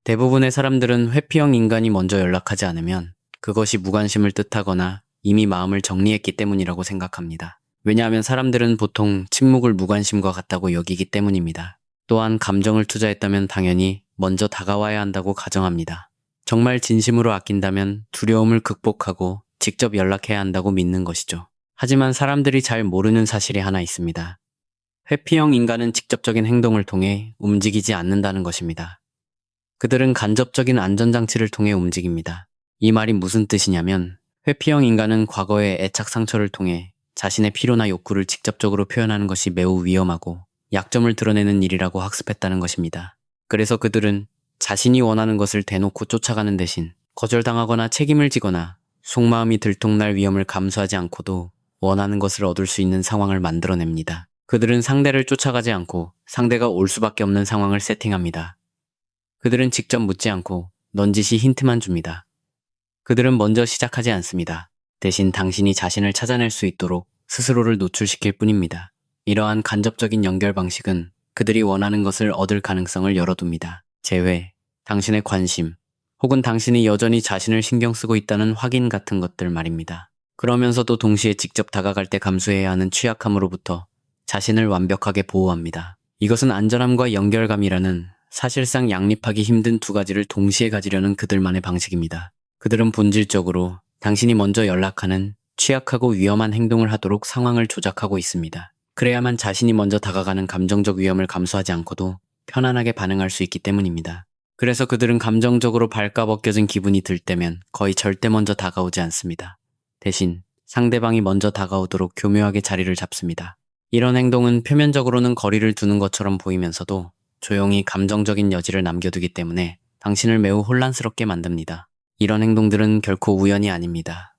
대부분의 사람들은 회피형 인간이 먼저 연락하지 않으면 그것이 무관심을 뜻하거나 이미 마음을 정리했기 때문이라고 생각합니다. 왜냐하면 사람들은 보통 침묵을 무관심과 같다고 여기기 때문입니다. 또한 감정을 투자했다면 당연히 먼저 다가와야 한다고 가정합니다. 정말 진심으로 아낀다면 두려움을 극복하고 직접 연락해야 한다고 믿는 것이죠. 하지만 사람들이 잘 모르는 사실이 하나 있습니다. 회피형 인간은 직접적인 행동을 통해 움직이지 않는다는 것입니다. 그들은 간접적인 안전장치를 통해 움직입니다. 이 말이 무슨 뜻이냐면 회피형 인간은 과거의 애착 상처를 통해 자신의 필요나 욕구를 직접적으로 표현하는 것이 매우 위험하고 약점을 드러내는 일이라고 학습했다는 것입니다. 그래서 그들은 자신이 원하는 것을 대놓고 쫓아가는 대신 거절당하거나 책임을 지거나 속마음이 들통날 위험을 감수하지 않고도 원하는 것을 얻을 수 있는 상황을 만들어냅니다. 그들은 상대를 쫓아가지 않고 상대가 올 수밖에 없는 상황을 세팅합니다. 그들은 직접 묻지 않고 넌지시 힌트만 줍니다. 그들은 먼저 시작하지 않습니다. 대신 당신이 자신을 찾아낼 수 있도록 스스로를 노출시킬 뿐입니다. 이러한 간접적인 연결 방식은 그들이 원하는 것을 얻을 가능성을 열어둡니다. 재회, 당신의 관심, 혹은 당신이 여전히 자신을 신경 쓰고 있다는 확인 같은 것들 말입니다. 그러면서도 동시에 직접 다가갈 때 감수해야 하는 취약함으로부터 자신을 완벽하게 보호합니다. 이것은 안전함과 연결감이라는 사실상 양립하기 힘든 두 가지를 동시에 가지려는 그들만의 방식입니다. 그들은 본질적으로 당신이 먼저 연락하는 취약하고 위험한 행동을 하도록 상황을 조작하고 있습니다. 그래야만 자신이 먼저 다가가는 감정적 위험을 감수하지 않고도 편안하게 반응할 수 있기 때문입니다. 그래서 그들은 감정적으로 발가벗겨진 기분이 들 때면 거의 절대 먼저 다가오지 않습니다. 대신 상대방이 먼저 다가오도록 교묘하게 자리를 잡습니다. 이런 행동은 표면적으로는 거리를 두는 것처럼 보이면서도 조용히 감정적인 여지를 남겨두기 때문에 당신을 매우 혼란스럽게 만듭니다. 이런 행동들은 결코 우연이 아닙니다.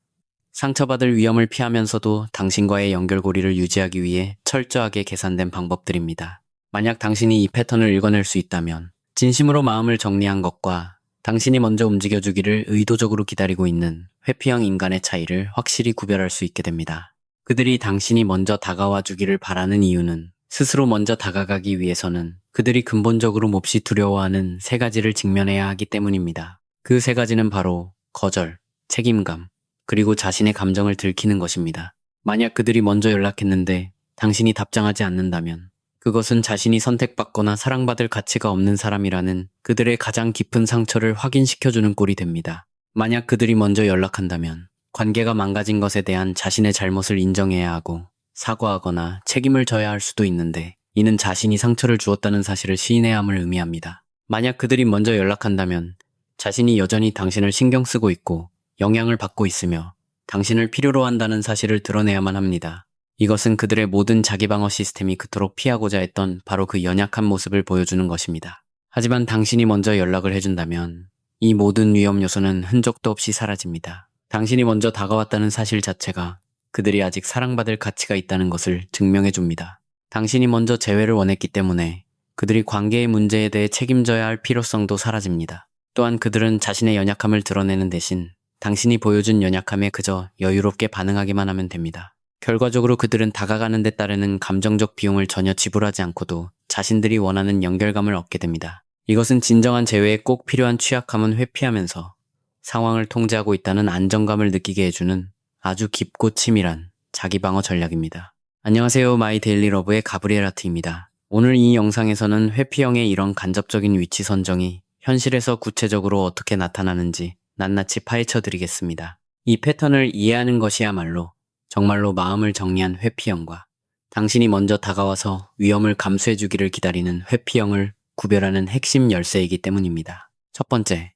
상처받을 위험을 피하면서도 당신과의 연결고리를 유지하기 위해 철저하게 계산된 방법들입니다. 만약 당신이 이 패턴을 읽어낼 수 있다면 진심으로 마음을 정리한 것과 당신이 먼저 움직여주기를 의도적으로 기다리고 있는 회피형 인간의 차이를 확실히 구별할 수 있게 됩니다. 그들이 당신이 먼저 다가와 주기를 바라는 이유는 스스로 먼저 다가가기 위해서는 그들이 근본적으로 몹시 두려워하는 세 가지를 직면해야 하기 때문입니다. 그 세 가지는 바로 거절, 책임감, 그리고 자신의 감정을 들키는 것입니다. 만약 그들이 먼저 연락했는데 당신이 답장하지 않는다면 그것은 자신이 선택받거나 사랑받을 가치가 없는 사람이라는 그들의 가장 깊은 상처를 확인시켜주는 꼴이 됩니다. 만약 그들이 먼저 연락한다면 관계가 망가진 것에 대한 자신의 잘못을 인정해야 하고 사과하거나 책임을 져야 할 수도 있는데 이는 자신이 상처를 주었다는 사실을 시인해야 함을 의미합니다. 만약 그들이 먼저 연락한다면 자신이 여전히 당신을 신경 쓰고 있고 영향을 받고 있으며 당신을 필요로 한다는 사실을 드러내야만 합니다. 이것은 그들의 모든 자기방어 시스템이 그토록 피하고자 했던 바로 그 연약한 모습을 보여주는 것입니다. 하지만 당신이 먼저 연락을 해준다면 이 모든 위험 요소는 흔적도 없이 사라집니다. 당신이 먼저 다가왔다는 사실 자체가 그들이 아직 사랑받을 가치가 있다는 것을 증명해줍니다. 당신이 먼저 재회를 원했기 때문에 그들이 관계의 문제에 대해 책임져야 할 필요성도 사라집니다. 또한 그들은 자신의 연약함을 드러내는 대신 당신이 보여준 연약함에 그저 여유롭게 반응하기만 하면 됩니다. 결과적으로 그들은 다가가는 데 따르는 감정적 비용을 전혀 지불하지 않고도 자신들이 원하는 연결감을 얻게 됩니다. 이것은 진정한 재회에 꼭 필요한 취약함은 회피하면서 상황을 통제하고 있다는 안정감을 느끼게 해주는 아주 깊고 치밀한 자기방어 전략입니다. 안녕하세요. 마이데일리러브의 가브리엘아트입니다. 오늘 이 영상에서는 회피형의 이런 간접적인 위치 선정이 현실에서 구체적으로 어떻게 나타나는지 낱낱이 파헤쳐 드리겠습니다. 이 패턴을 이해하는 것이야말로 정말로 마음을 정리한 회피형과 당신이 먼저 다가와서 위험을 감수해주기를 기다리는 회피형을 구별하는 핵심 열쇠이기 때문입니다. 첫 번째,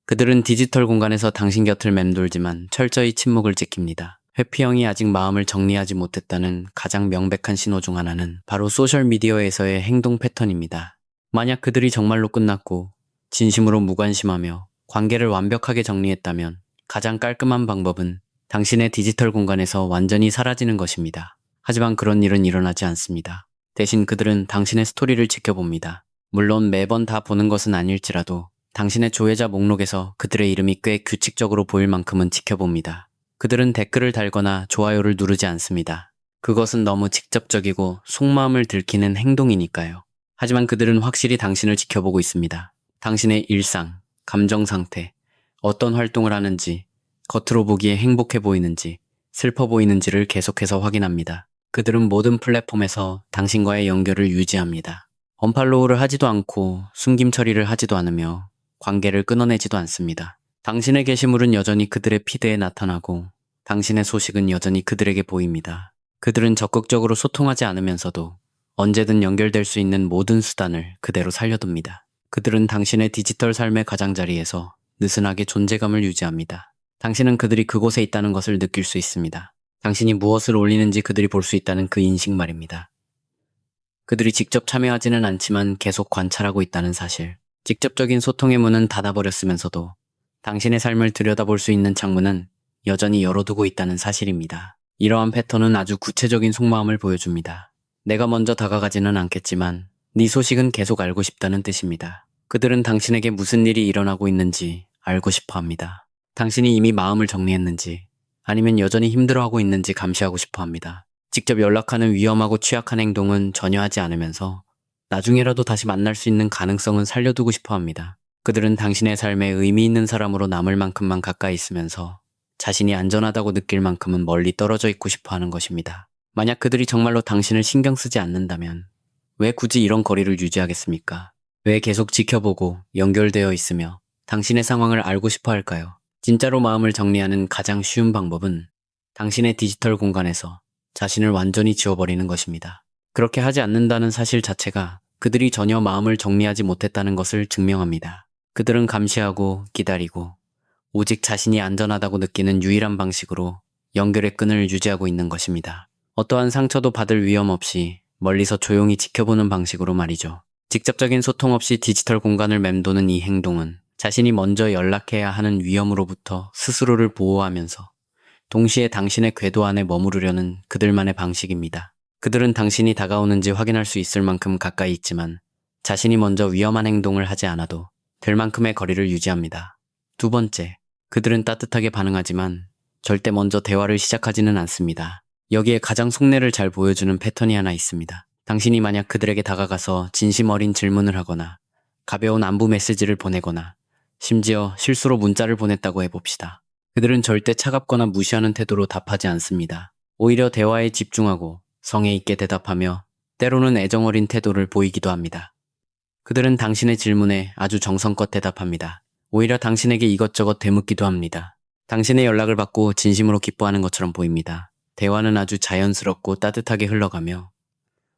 그들은 디지털 공간에서 당신 곁을 맴돌지만 철저히 침묵을 지킵니다. 회피형이 아직 마음을 정리하지 못했다는 가장 명백한 신호 중 하나는 바로 소셜미디어에서의 행동 패턴입니다. 만약 그들이 정말로 끝났고 진심으로 무관심하며 관계를 완벽하게 정리했다면 가장 깔끔한 방법은 당신의 디지털 공간에서 완전히 사라지는 것입니다. 하지만 그런 일은 일어나지 않습니다. 대신 그들은 당신의 스토리를 지켜봅니다. 물론 매번 다 보는 것은 아닐지라도 당신의 조회자 목록에서 그들의 이름이 꽤 규칙적으로 보일 만큼은 지켜봅니다. 그들은 댓글을 달거나 좋아요를 누르지 않습니다. 그것은 너무 직접적이고 속마음을 들키는 행동이니까요. 하지만 그들은 확실히 당신을 지켜보고 있습니다. 당신의 일상, 감정 상태, 어떤 활동을 하는지, 겉으로 보기에 행복해 보이는지, 슬퍼 보이는지를 계속해서 확인합니다. 그들은 모든 플랫폼에서 당신과의 연결을 유지합니다. 언팔로우를 하지도 않고 숨김 처리를 하지도 않으며 관계를 끊어내지도 않습니다. 당신의 게시물은 여전히 그들의 피드에 나타나고 당신의 소식은 여전히 그들에게 보입니다. 그들은 적극적으로 소통하지 않으면서도 언제든 연결될 수 있는 모든 수단을 그대로 살려둡니다. 그들은 당신의 디지털 삶의 가장자리에서 느슨하게 존재감을 유지합니다. 당신은 그들이 그곳에 있다는 것을 느낄 수 있습니다. 당신이 무엇을 올리는지 그들이 볼 수 있다는 그 인식 말입니다. 그들이 직접 참여하지는 않지만 계속 관찰하고 있다는 사실. 직접적인 소통의 문은 닫아버렸으면서도 당신의 삶을 들여다볼 수 있는 창문은 여전히 열어두고 있다는 사실입니다. 이러한 패턴은 아주 구체적인 속마음을 보여줍니다. 내가 먼저 다가가지는 않겠지만 네 소식은 계속 알고 싶다는 뜻입니다. 그들은 당신에게 무슨 일이 일어나고 있는지 알고 싶어 합니다. 당신이 이미 마음을 정리했는지 아니면 여전히 힘들어하고 있는지 감시하고 싶어 합니다. 직접 연락하는 위험하고 취약한 행동은 전혀 하지 않으면서 나중에라도 다시 만날 수 있는 가능성은 살려두고 싶어 합니다. 그들은 당신의 삶에 의미 있는 사람으로 남을 만큼만 가까이 있으면서 자신이 안전하다고 느낄 만큼은 멀리 떨어져 있고 싶어 하는 것입니다. 만약 그들이 정말로 당신을 신경 쓰지 않는다면 왜 굳이 이런 거리를 유지하겠습니까? 왜 계속 지켜보고 연결되어 있으며 당신의 상황을 알고 싶어 할까요? 진짜로 마음을 정리하는 가장 쉬운 방법은 당신의 디지털 공간에서 자신을 완전히 지워버리는 것입니다. 그렇게 하지 않는다는 사실 자체가 그들이 전혀 마음을 정리하지 못했다는 것을 증명합니다. 그들은 감시하고 기다리고 오직 자신이 안전하다고 느끼는 유일한 방식으로 연결의 끈을 유지하고 있는 것입니다. 어떠한 상처도 받을 위험 없이 멀리서 조용히 지켜보는 방식으로 말이죠. 직접적인 소통 없이 디지털 공간을 맴도는 이 행동은 자신이 먼저 연락해야 하는 위험으로부터 스스로를 보호하면서 동시에 당신의 궤도 안에 머무르려는 그들만의 방식입니다. 그들은 당신이 다가오는지 확인할 수 있을 만큼 가까이 있지만 자신이 먼저 위험한 행동을 하지 않아도 될 만큼의 거리를 유지합니다. 두 번째, 그들은 따뜻하게 반응하지만 절대 먼저 대화를 시작하지는 않습니다. 여기에 가장 속내를 잘 보여주는 패턴이 하나 있습니다. 당신이 만약 그들에게 다가가서 진심 어린 질문을 하거나 가벼운 안부 메시지를 보내거나 심지어 실수로 문자를 보냈다고 해봅시다. 그들은 절대 차갑거나 무시하는 태도로 답하지 않습니다. 오히려 대화에 집중하고 성의 있게 대답하며 때로는 애정어린 태도를 보이기도 합니다. 그들은 당신의 질문에 아주 정성껏 대답합니다. 오히려 당신에게 이것저것 되묻기도 합니다. 당신의 연락을 받고 진심으로 기뻐하는 것처럼 보입니다. 대화는 아주 자연스럽고 따뜻하게 흘러가며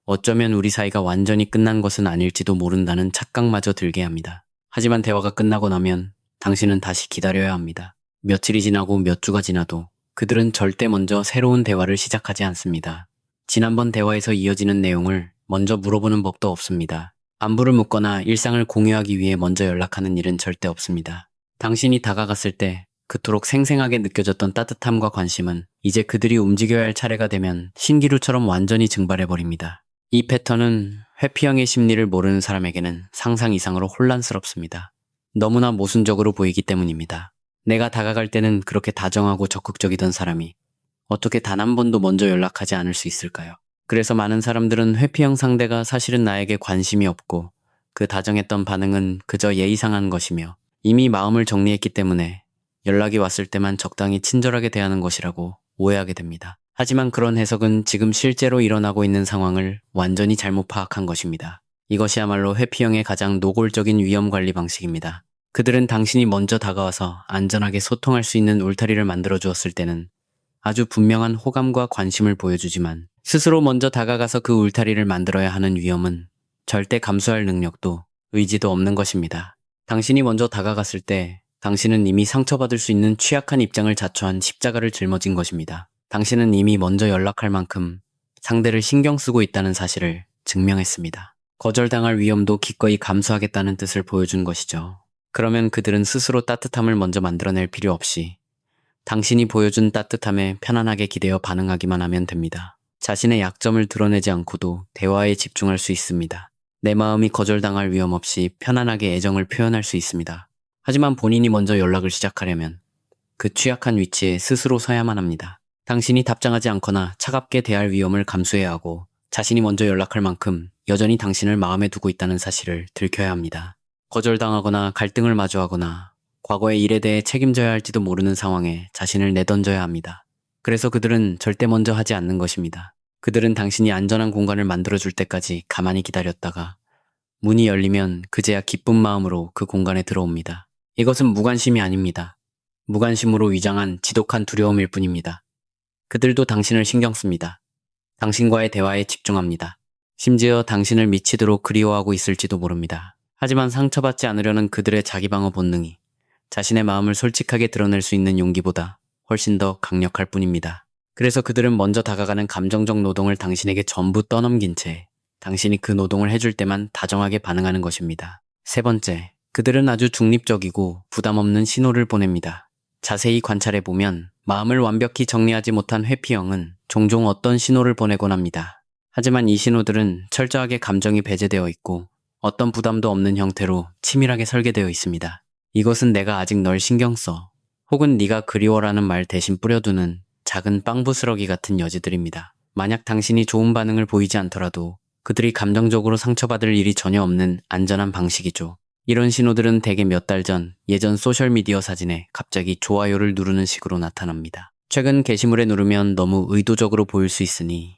어쩌면 우리 사이가 완전히 끝난 것은 아닐지도 모른다는 착각마저 들게 합니다. 하지만 대화가 끝나고 나면 당신은 다시 기다려야 합니다. 며칠이 지나고 몇 주가 지나도 그들은 절대 먼저 새로운 대화를 시작하지 않습니다. 지난번 대화에서 이어지는 내용을 먼저 물어보는 법도 없습니다. 안부를 묻거나 일상을 공유하기 위해 먼저 연락하는 일은 절대 없습니다. 당신이 다가갔을 때 그토록 생생하게 느껴졌던 따뜻함과 관심은 이제 그들이 움직여야 할 차례가 되면 신기루처럼 완전히 증발해버립니다. 이 패턴은 회피형의 심리를 모르는 사람에게는 상상 이상으로 혼란스럽습니다. 너무나 모순적으로 보이기 때문입니다. 내가 다가갈 때는 그렇게 다정하고 적극적이던 사람이 어떻게 단 한 번도 먼저 연락하지 않을 수 있을까요? 그래서 많은 사람들은 회피형 상대가 사실은 나에게 관심이 없고 그 다정했던 반응은 그저 예의상한 것이며 이미 마음을 정리했기 때문에 연락이 왔을 때만 적당히 친절하게 대하는 것이라고 오해하게 됩니다. 하지만 그런 해석은 지금 실제로 일어나고 있는 상황을 완전히 잘못 파악한 것입니다. 이것이야말로 회피형의 가장 노골적인 위험 관리 방식입니다. 그들은 당신이 먼저 다가와서 안전하게 소통할 수 있는 울타리를 만들어 주었을 때는 아주 분명한 호감과 관심을 보여주지만 스스로 먼저 다가가서 그 울타리를 만들어야 하는 위험은 절대 감수할 능력도 의지도 없는 것입니다. 당신이 먼저 다가갔을 때 당신은 이미 상처받을 수 있는 취약한 입장을 자초한 십자가를 짊어진 것입니다. 당신은 이미 먼저 연락할 만큼 상대를 신경 쓰고 있다는 사실을 증명했습니다. 거절당할 위험도 기꺼이 감수하겠다는 뜻을 보여준 것이죠. 그러면 그들은 스스로 따뜻함을 먼저 만들어낼 필요 없이 당신이 보여준 따뜻함에 편안하게 기대어 반응하기만 하면 됩니다. 자신의 약점을 드러내지 않고도 대화에 집중할 수 있습니다. 내 마음이 거절당할 위험 없이 편안하게 애정을 표현할 수 있습니다. 하지만 본인이 먼저 연락을 시작하려면 그 취약한 위치에 스스로 서야만 합니다. 당신이 답장하지 않거나 차갑게 대할 위험을 감수해야 하고 자신이 먼저 연락할 만큼 여전히 당신을 마음에 두고 있다는 사실을 들켜야 합니다. 거절당하거나 갈등을 마주하거나 과거의 일에 대해 책임져야 할지도 모르는 상황에 자신을 내던져야 합니다. 그래서 그들은 절대 먼저 하지 않는 것입니다. 그들은 당신이 안전한 공간을 만들어줄 때까지 가만히 기다렸다가 문이 열리면 그제야 기쁜 마음으로 그 공간에 들어옵니다. 이것은 무관심이 아닙니다. 무관심으로 위장한 지독한 두려움일 뿐입니다. 그들도 당신을 신경 씁니다. 당신과의 대화에 집중합니다. 심지어 당신을 미치도록 그리워하고 있을지도 모릅니다. 하지만 상처받지 않으려는 그들의 자기방어 본능이 자신의 마음을 솔직하게 드러낼 수 있는 용기보다 훨씬 더 강력할 뿐입니다. 그래서 그들은 먼저 다가가는 감정적 노동을 당신에게 전부 떠넘긴 채 당신이 그 노동을 해줄 때만 다정하게 반응하는 것입니다. 세 번째, 그들은 아주 중립적이고 부담 없는 신호를 보냅니다. 자세히 관찰해보면 마음을 완벽히 정리하지 못한 회피형은 종종 어떤 신호를 보내곤 합니다. 하지만 이 신호들은 철저하게 감정이 배제되어 있고 어떤 부담도 없는 형태로 치밀하게 설계되어 있습니다. 이것은 내가 아직 널 신경 써 혹은 네가 그리워라는 말 대신 뿌려두는 작은 빵부스러기 같은 여지들입니다. 만약 당신이 좋은 반응을 보이지 않더라도 그들이 감정적으로 상처받을 일이 전혀 없는 안전한 방식이죠. 이런 신호들은 대개 몇 달 전 예전 소셜미디어 사진에 갑자기 좋아요를 누르는 식으로 나타납니다. 최근 게시물에 누르면 너무 의도적으로 보일 수 있으니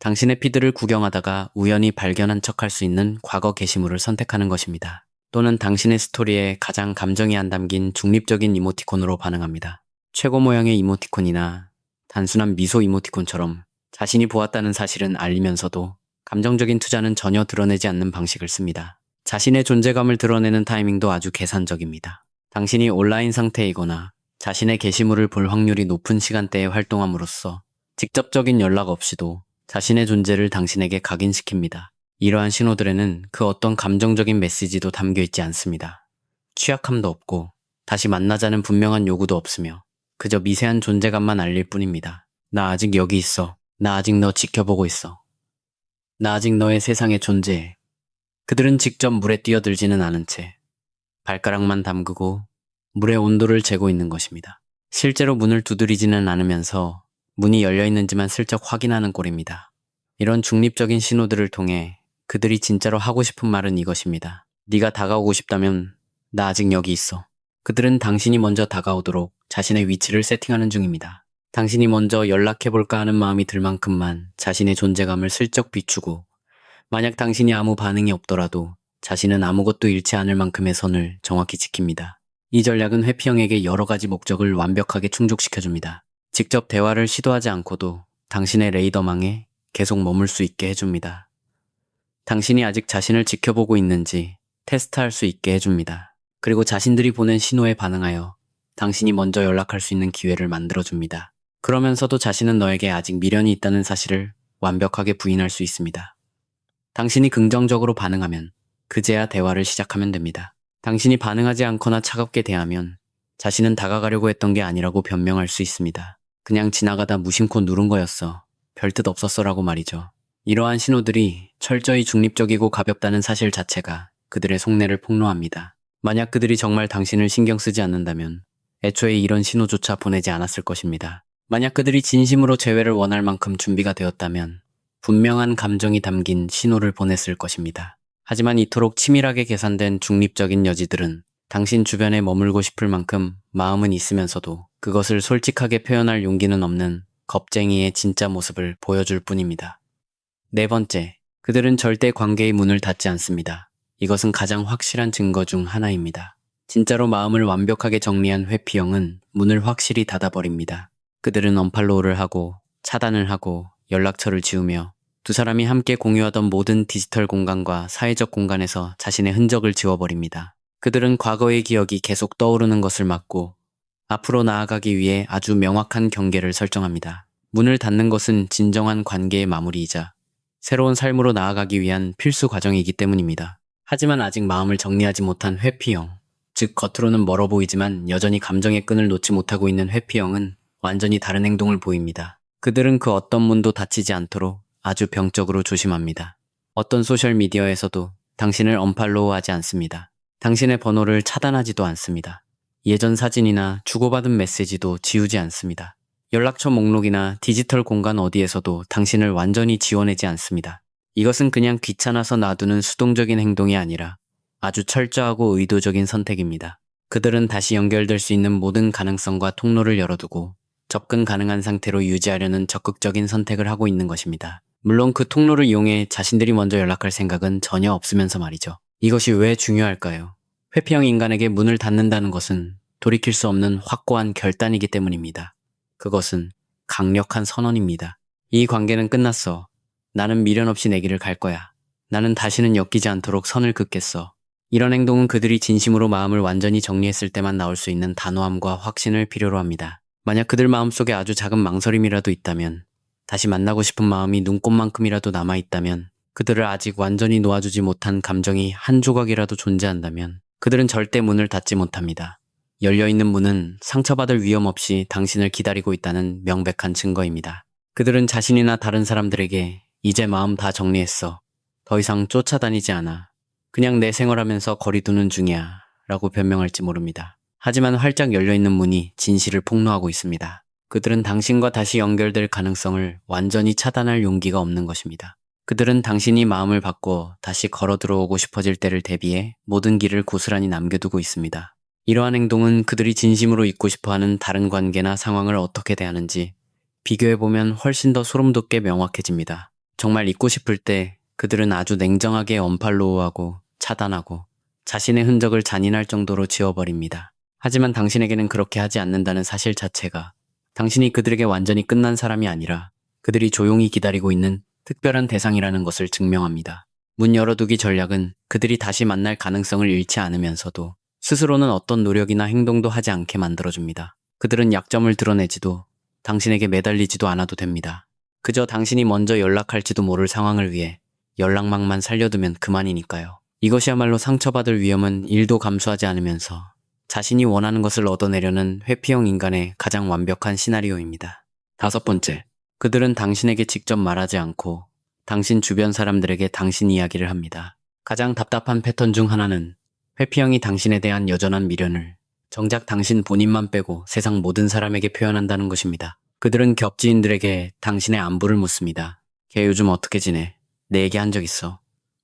당신의 피드를 구경하다가 우연히 발견한 척할 수 있는 과거 게시물을 선택하는 것입니다. 또는 당신의 스토리에 가장 감정이 안 담긴 중립적인 이모티콘으로 반응합니다. 최고 모양의 이모티콘이나 단순한 미소 이모티콘처럼 자신이 보았다는 사실은 알리면서도 감정적인 투자는 전혀 드러내지 않는 방식을 씁니다. 자신의 존재감을 드러내는 타이밍도 아주 계산적입니다. 당신이 온라인 상태이거나 자신의 게시물을 볼 확률이 높은 시간대에 활동함으로써 직접적인 연락 없이도 자신의 존재를 당신에게 각인시킵니다. 이러한 신호들에는 그 어떤 감정적인 메시지도 담겨있지 않습니다. 취약함도 없고 다시 만나자는 분명한 요구도 없으며 그저 미세한 존재감만 알릴 뿐입니다. 나 아직 여기 있어. 나 아직 너 지켜보고 있어. 나 아직 너의 세상에 존재해. 그들은 직접 물에 뛰어들지는 않은 채 발가락만 담그고 물의 온도를 재고 있는 것입니다. 실제로 문을 두드리지는 않으면서 문이 열려 있는지만 슬쩍 확인하는 꼴입니다. 이런 중립적인 신호들을 통해 그들이 진짜로 하고 싶은 말은 이것입니다. 네가 다가오고 싶다면 나 아직 여기 있어. 그들은 당신이 먼저 다가오도록 자신의 위치를 세팅하는 중입니다. 당신이 먼저 연락해볼까 하는 마음이 들 만큼만 자신의 존재감을 슬쩍 비추고 만약 당신이 아무 반응이 없더라도 자신은 아무것도 잃지 않을 만큼의 선을 정확히 지킵니다. 이 전략은 회피형에게 여러 가지 목적을 완벽하게 충족시켜줍니다. 직접 대화를 시도하지 않고도 당신의 레이더망에 계속 머물 수 있게 해줍니다. 당신이 아직 자신을 지켜보고 있는지 테스트할 수 있게 해줍니다. 그리고 자신들이 보낸 신호에 반응하여 당신이 먼저 연락할 수 있는 기회를 만들어줍니다. 그러면서도 자신은 너에게 아직 미련이 있다는 사실을 완벽하게 부인할 수 있습니다. 당신이 긍정적으로 반응하면 그제야 대화를 시작하면 됩니다. 당신이 반응하지 않거나 차갑게 대하면 자신은 다가가려고 했던 게 아니라고 변명할 수 있습니다. 그냥 지나가다 무심코 누른 거였어. 별뜻 없었어라고 말이죠. 이러한 신호들이 철저히 중립적이고 가볍다는 사실 자체가 그들의 속내를 폭로합니다. 만약 그들이 정말 당신을 신경 쓰지 않는다면 애초에 이런 신호조차 보내지 않았을 것입니다. 만약 그들이 진심으로 재회를 원할 만큼 준비가 되었다면 분명한 감정이 담긴 신호를 보냈을 것입니다. 하지만 이토록 치밀하게 계산된 중립적인 여지들은 당신 주변에 머물고 싶을 만큼 마음은 있으면서도 그것을 솔직하게 표현할 용기는 없는 겁쟁이의 진짜 모습을 보여줄 뿐입니다. 네 번째, 그들은 절대 관계의 문을 닫지 않습니다. 이것은 가장 확실한 증거 중 하나입니다. 진짜로 마음을 완벽하게 정리한 회피형은 문을 확실히 닫아버립니다. 그들은 언팔로우를 하고 차단을 하고 연락처를 지우며 두 사람이 함께 공유하던 모든 디지털 공간과 사회적 공간에서 자신의 흔적을 지워버립니다. 그들은 과거의 기억이 계속 떠오르는 것을 막고 앞으로 나아가기 위해 아주 명확한 경계를 설정합니다. 문을 닫는 것은 진정한 관계의 마무리이자 새로운 삶으로 나아가기 위한 필수 과정이기 때문입니다. 하지만 아직 마음을 정리하지 못한 회피형, 즉 겉으로는 멀어 보이지만 여전히 감정의 끈을 놓지 못하고 있는 회피형은 완전히 다른 행동을 보입니다. 그들은 그 어떤 문도 닫히지 않도록 아주 병적으로 조심합니다. 어떤 소셜미디어에서도 당신을 언팔로우하지 않습니다. 당신의 번호를 차단하지도 않습니다. 예전 사진이나 주고받은 메시지도 지우지 않습니다. 연락처 목록이나 디지털 공간 어디에서도 당신을 완전히 지워내지 않습니다. 이것은 그냥 귀찮아서 놔두는 수동적인 행동이 아니라 아주 철저하고 의도적인 선택입니다. 그들은 다시 연결될 수 있는 모든 가능성과 통로를 열어두고 접근 가능한 상태로 유지하려는 적극적인 선택을 하고 있는 것입니다. 물론 그 통로를 이용해 자신들이 먼저 연락할 생각은 전혀 없으면서 말이죠. 이것이 왜 중요할까요? 회피형 인간에게 문을 닫는다는 것은 돌이킬 수 없는 확고한 결단이기 때문입니다. 그것은 강력한 선언입니다. 이 관계는 끝났어. 나는 미련 없이 내 길을 갈 거야. 나는 다시는 엮이지 않도록 선을 긋겠어. 이런 행동은 그들이 진심으로 마음을 완전히 정리했을 때만 나올 수 있는 단호함과 확신을 필요로 합니다. 만약 그들 마음속에 아주 작은 망설임이라도 있다면, 다시 만나고 싶은 마음이 눈꽃만큼이라도 남아있다면, 그들을 아직 완전히 놓아주지 못한 감정이 한 조각이라도 존재한다면 그들은 절대 문을 닫지 못합니다. 열려있는 문은 상처받을 위험 없이 당신을 기다리고 있다는 명백한 증거입니다. 그들은 자신이나 다른 사람들에게 이제 마음 다 정리했어. 더 이상 쫓아다니지 않아. 그냥 내 생활하면서 거리 두는 중이야. 라고 변명할지 모릅니다. 하지만 활짝 열려있는 문이 진실을 폭로하고 있습니다. 그들은 당신과 다시 연결될 가능성을 완전히 차단할 용기가 없는 것입니다. 그들은 당신이 마음을 바꿔 다시 걸어 들어오고 싶어질 때를 대비해 모든 길을 고스란히 남겨두고 있습니다. 이러한 행동은 그들이 진심으로 잊고 싶어하는 다른 관계나 상황을 어떻게 대하는지 비교해보면 훨씬 더 소름돋게 명확해집니다. 정말 잊고 싶을 때 그들은 아주 냉정하게 언팔로우하고 차단하고 자신의 흔적을 잔인할 정도로 지워버립니다. 하지만 당신에게는 그렇게 하지 않는다는 사실 자체가 당신이 그들에게 완전히 끝난 사람이 아니라 그들이 조용히 기다리고 있는 특별한 대상이라는 것을 증명합니다. 문 열어두기 전략은 그들이 다시 만날 가능성을 잃지 않으면서도 스스로는 어떤 노력이나 행동도 하지 않게 만들어줍니다. 그들은 약점을 드러내지도 당신에게 매달리지도 않아도 됩니다. 그저 당신이 먼저 연락할지도 모를 상황을 위해 연락망만 살려두면 그만이니까요. 이것이야말로 상처받을 위험은 1도 감수하지 않으면서 자신이 원하는 것을 얻어내려는 회피형 인간의 가장 완벽한 시나리오입니다. 5번째, 그들은 당신에게 직접 말하지 않고 당신 주변 사람들에게 당신 이야기를 합니다. 가장 답답한 패턴 중 하나는 회피형이 당신에 대한 여전한 미련을 정작 당신 본인만 빼고 세상 모든 사람에게 표현한다는 것입니다. 그들은 겹지인들에게 당신의 안부를 묻습니다. 걔 요즘 어떻게 지내? 내 얘기한 적 있어?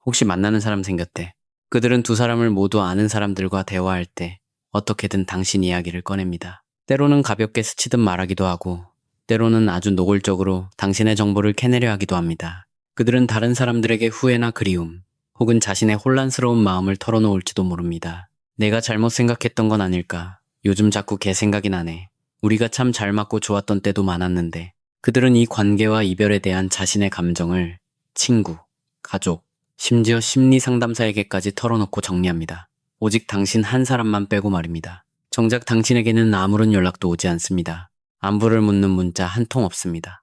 혹시 만나는 사람 생겼대? 그들은 두 사람을 모두 아는 사람들과 대화할 때 어떻게든 당신 이야기를 꺼냅니다. 때로는 가볍게 스치듯 말하기도 하고 때로는 아주 노골적으로 당신의 정보를 캐내려 하기도 합니다. 그들은 다른 사람들에게 후회나 그리움, 혹은 자신의 혼란스러운 마음을 털어놓을지도 모릅니다. 내가 잘못 생각했던 건 아닐까? 요즘 자꾸 걔 생각이 나네. 우리가 참 잘 맞고 좋았던 때도 많았는데. 그들은 이 관계와 이별에 대한 자신의 감정을 친구, 가족, 심지어 심리상담사에게까지 털어놓고 정리합니다. 오직 당신 한 사람만 빼고 말입니다. 정작 당신에게는 아무런 연락도 오지 않습니다. 안부를 묻는 문자 한 통 없습니다.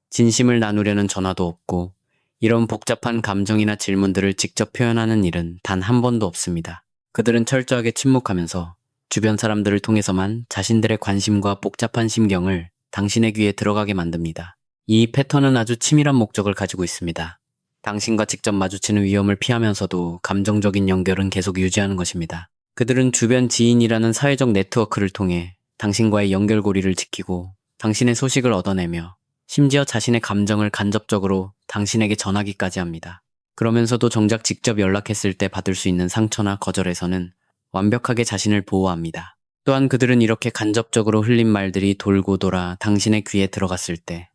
진심을 나누려는 전화도 없고 이런 복잡한 감정이나 질문들을 직접 표현하는 일은 단 한 번도 없습니다. 그들은 철저하게 침묵하면서 주변 사람들을 통해서만 자신들의 관심과 복잡한 심경을 당신의 귀에 들어가게 만듭니다. 이 패턴은 아주 치밀한 목적을 가지고 있습니다. 당신과 직접 마주치는 위험을 피하면서도 감정적인 연결은 계속 유지하는 것입니다. 그들은 주변 지인이라는 사회적 네트워크를 통해 당신과의 연결고리를 지키고 당신의 소식을 얻어내며 심지어 자신의 감정을 간접적으로 당신에게 전하기까지 합니다. 그러면서도 정작 직접 연락했을 때 받을 수 있는 상처나 거절에서는 완벽하게 자신을 보호합니다. 또한 그들은 이렇게 간접적으로 흘린 말들이 돌고 돌아 당신의 귀에 들어갔을 때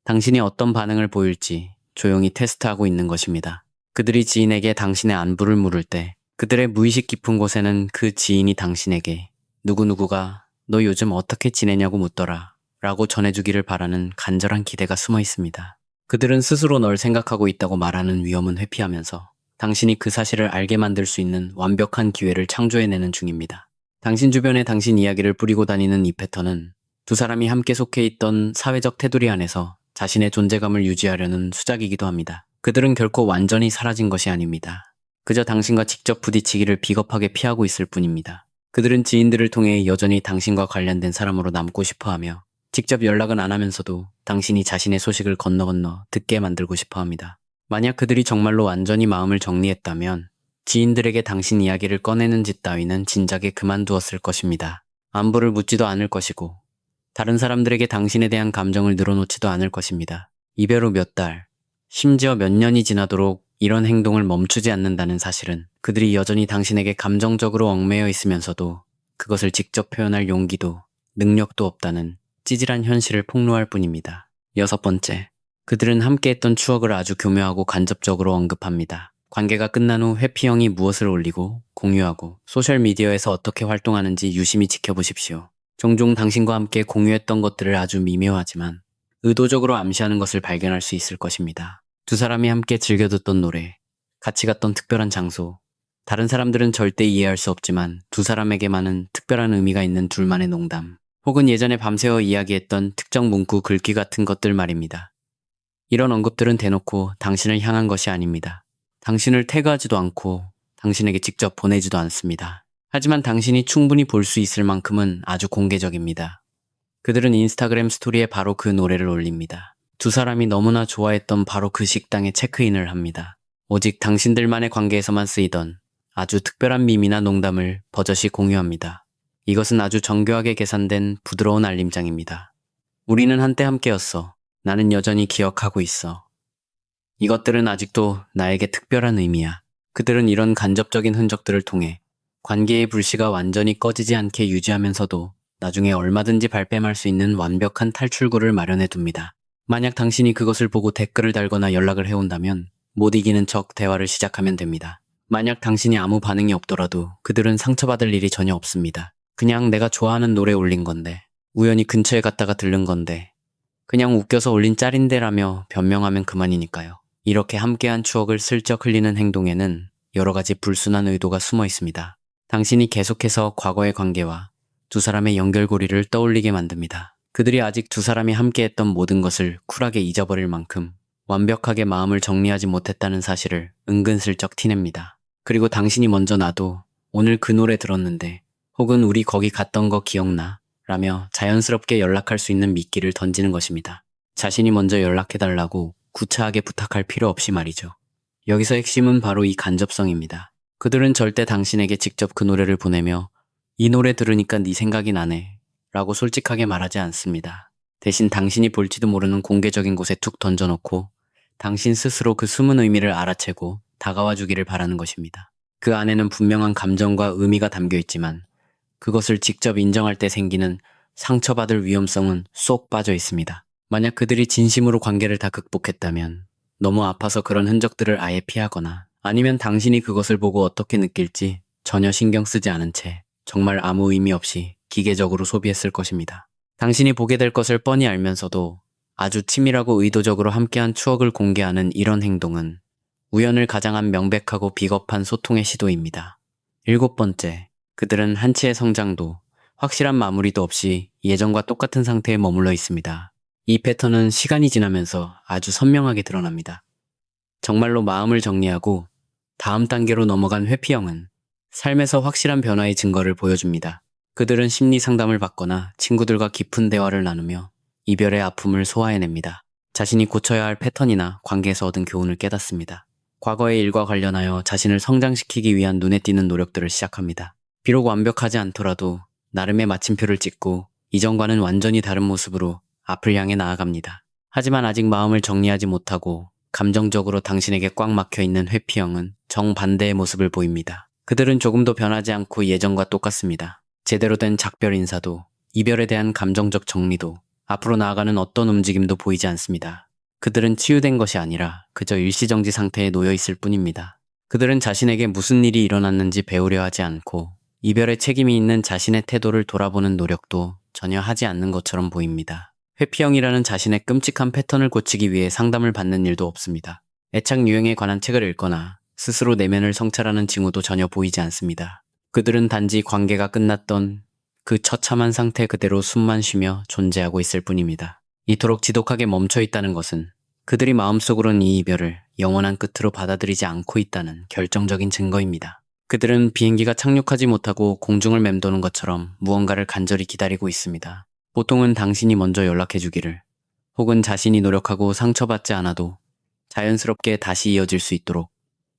당신이 어떤 반응을 보일지 조용히 테스트하고 있는 것입니다. 그들이 지인에게 당신의 안부를 물을 때 그들의 무의식 깊은 곳에는 그 지인이 당신에게 누구누구가 너 요즘 어떻게 지내냐고 묻더라 라고 전해주기를 바라는 간절한 기대가 숨어 있습니다. 그들은 스스로 널 생각하고 있다고 말하는 위험은 회피하면서 당신이 그 사실을 알게 만들 수 있는 완벽한 기회를 창조해내는 중입니다. 당신 주변에 당신 이야기를 뿌리고 다니는 이 패턴은 두 사람이 함께 속해 있던 사회적 테두리 안에서 자신의 존재감을 유지하려는 수작이기도 합니다. 그들은 결코 완전히 사라진 것이 아닙니다. 그저 당신과 직접 부딪히기를 비겁하게 피하고 있을 뿐입니다. 그들은 지인들을 통해 여전히 당신과 관련된 사람으로 남고 싶어하며 직접 연락은 안 하면서도 당신이 자신의 소식을 건너 듣게 만들고 싶어합니다. 만약 그들이 정말로 완전히 마음을 정리했다면 지인들에게 당신 이야기를 꺼내는 짓 따위는 진작에 그만두었을 것입니다. 안부를 묻지도 않을 것이고 다른 사람들에게 당신에 대한 감정을 늘어놓지도 않을 것입니다. 이별 후 몇 달, 심지어 몇 년이 지나도록 이런 행동을 멈추지 않는다는 사실은 그들이 여전히 당신에게 감정적으로 얽매여 있으면서도 그것을 직접 표현할 용기도 능력도 없다는 찌질한 현실을 폭로할 뿐입니다. 6번째, 그들은 함께했던 추억을 아주 교묘하고 간접적으로 언급합니다. 관계가 끝난 후 회피형이 무엇을 올리고 공유하고 소셜미디어에서 어떻게 활동하는지 유심히 지켜보십시오. 종종 당신과 함께 공유했던 것들을 아주 미묘하지만 의도적으로 암시하는 것을 발견할 수 있을 것입니다. 두 사람이 함께 즐겨 듣던 노래, 같이 갔던 특별한 장소, 다른 사람들은 절대 이해할 수 없지만 두 사람에게만은 특별한 의미가 있는 둘만의 농담, 혹은 예전에 밤새워 이야기했던 특정 문구 글귀 같은 것들 말입니다. 이런 언급들은 대놓고 당신을 향한 것이 아닙니다. 당신을 태그하지도 않고 당신에게 직접 보내지도 않습니다. 하지만 당신이 충분히 볼 수 있을 만큼은 아주 공개적입니다. 그들은 인스타그램 스토리에 바로 그 노래를 올립니다. 두 사람이 너무나 좋아했던 바로 그 식당에 체크인을 합니다. 오직 당신들만의 관계에서만 쓰이던 아주 특별한 밈이나 농담을 버젓이 공유합니다. 이것은 아주 정교하게 계산된 부드러운 알림장입니다. 우리는 한때 함께였어. 나는 여전히 기억하고 있어. 이것들은 아직도 나에게 특별한 의미야. 그들은 이런 간접적인 흔적들을 통해 관계의 불씨가 완전히 꺼지지 않게 유지하면서도 나중에 얼마든지 발뺌할 수 있는 완벽한 탈출구를 마련해 둡니다. 만약 당신이 그것을 보고 댓글을 달거나 연락을 해온다면 못 이기는 척 대화를 시작하면 됩니다. 만약 당신이 아무 반응이 없더라도 그들은 상처받을 일이 전혀 없습니다. 그냥 내가 좋아하는 노래 올린 건데, 우연히 근처에 갔다가 들른 건데, 그냥 웃겨서 올린 짤인데라며 변명하면 그만이니까요. 이렇게 함께한 추억을 슬쩍 흘리는 행동에는 여러 가지 불순한 의도가 숨어 있습니다. 당신이 계속해서 과거의 관계와 두 사람의 연결고리를 떠올리게 만듭니다. 그들이 아직 두 사람이 함께했던 모든 것을 쿨하게 잊어버릴 만큼 완벽하게 마음을 정리하지 못했다는 사실을 은근슬쩍 티냅니다. 그리고 당신이 먼저 나도 오늘 그 노래 들었는데 혹은 우리 거기 갔던 거 기억나? 라며 자연스럽게 연락할 수 있는 미끼를 던지는 것입니다. 자신이 먼저 연락해달라고 구차하게 부탁할 필요 없이 말이죠. 여기서 핵심은 바로 이 간접성입니다. 그들은 절대 당신에게 직접 그 노래를 보내며 이 노래 들으니까 네 생각이 나네 라고 솔직하게 말하지 않습니다. 대신 당신이 볼지도 모르는 공개적인 곳에 툭 던져놓고 당신 스스로 그 숨은 의미를 알아채고 다가와 주기를 바라는 것입니다. 그 안에는 분명한 감정과 의미가 담겨 있지만 그것을 직접 인정할 때 생기는 상처받을 위험성은 쏙 빠져 있습니다. 만약 그들이 진심으로 관계를 다 극복했다면 너무 아파서 그런 흔적들을 아예 피하거나 아니면 당신이 그것을 보고 어떻게 느낄지 전혀 신경 쓰지 않은 채 정말 아무 의미 없이 기계적으로 소비했을 것입니다. 당신이 보게 될 것을 뻔히 알면서도 아주 치밀하고 의도적으로 함께한 추억을 공개하는 이런 행동은 우연을 가장한 명백하고 비겁한 소통의 시도입니다. 7번째, 그들은 한치의 성장도 확실한 마무리도 없이 예전과 똑같은 상태에 머물러 있습니다. 이 패턴은 시간이 지나면서 아주 선명하게 드러납니다. 정말로 마음을 정리하고 다음 단계로 넘어간 회피형은 삶에서 확실한 변화의 증거를 보여줍니다. 그들은 심리 상담을 받거나 친구들과 깊은 대화를 나누며 이별의 아픔을 소화해냅니다. 자신이 고쳐야 할 패턴이나 관계에서 얻은 교훈을 깨닫습니다. 과거의 일과 관련하여 자신을 성장시키기 위한 눈에 띄는 노력들을 시작합니다. 비록 완벽하지 않더라도 나름의 마침표를 찍고 이전과는 완전히 다른 모습으로 앞을 향해 나아갑니다. 하지만 아직 마음을 정리하지 못하고 감정적으로 당신에게 꽉 막혀있는 회피형은 정반대의 모습을 보입니다. 그들은 조금도 변하지 않고 예전과 똑같습니다. 제대로 된 작별 인사도, 이별에 대한 감정적 정리도, 앞으로 나아가는 어떤 움직임도 보이지 않습니다. 그들은 치유된 것이 아니라 그저 일시정지 상태에 놓여있을 뿐입니다. 그들은 자신에게 무슨 일이 일어났는지 배우려 하지 않고 이별에 책임이 있는 자신의 태도를 돌아보는 노력도 전혀 하지 않는 것처럼 보입니다. 회피형이라는 자신의 끔찍한 패턴을 고치기 위해 상담을 받는 일도 없습니다. 애착 유형에 관한 책을 읽거나 스스로 내면을 성찰하는 징후도 전혀 보이지 않습니다. 그들은 단지 관계가 끝났던 그 처참한 상태 그대로 숨만 쉬며 존재하고 있을 뿐입니다. 이토록 지독하게 멈춰 있다는 것은 그들이 마음속으로는 이 이별을 영원한 끝으로 받아들이지 않고 있다는 결정적인 증거입니다. 그들은 비행기가 착륙하지 못하고 공중을 맴도는 것처럼 무언가를 간절히 기다리고 있습니다. 보통은 당신이 먼저 연락해 주기를, 혹은 자신이 노력하고 상처받지 않아도 자연스럽게 다시 이어질 수 있도록